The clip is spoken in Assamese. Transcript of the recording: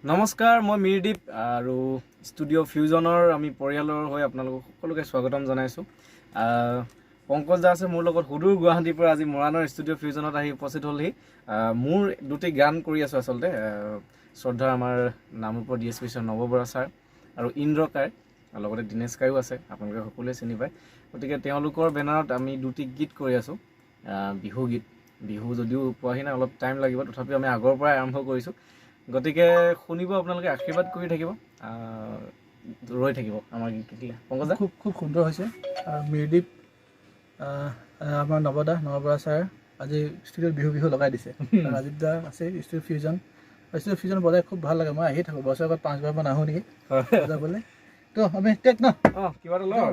নমস্কাৰ, মই মিৰদীপ আৰু ষ্টুডিঅ' ফিউজনৰ আমি পৰিয়ালৰ হৈ আপোনালোকক সকলোকে স্বাগতম জনাইছোঁ। পংকজ দা আছে মোৰ লগত সুদূৰ গুৱাহাটীৰ পৰা আজি মৰাণৰ ষ্টুডিঅ' ফিউজনত আহি উপস্থিত হ'লহি। মোৰ দুটি গান কৰি আছোঁ আচলতে, শ্ৰদ্ধা আমাৰ নামৰূপৰ DSP ছাৰ নৱ বৰা ছাৰ আৰু ইন্দ্ৰ কাই, লগতে দীনেশ কাইও আছে, আপোনালোকে সকলোৱে চিনি পায়। গতিকে তেওঁলোকৰ বেনাৰত আমি দুটি গীত কৰি আছোঁ, বিহু গীত। বিহু যদিও পোৱাহি নাই, অলপ টাইম লাগিব, তথাপিও আমি আগৰ পৰাই আৰম্ভ কৰিছোঁ। গতিকে শুনিব, আপোনালোকে আশীৰ্বাদ কৰি থাকিব, ৰৈ থাকিব আমাৰ গীতকেইটা। পংকজ খুব খুব সুন্দৰ হৈছে। মিৰদীপ আমাৰ নৱ বৰা ছাৰ আজি ষ্টুডিঅ'ত বিহু লগাই দিছে। ৰাজীৱ দা আছে ষ্টুডিঅ' ফিউজন বজাই খুব ভাল লাগে। মই আহি থাকোঁ, বছৰেকত 5বাৰমান আহোঁ নেকি বজাবলৈ। তো আমি টেক ন কিবা এটা লওঁ।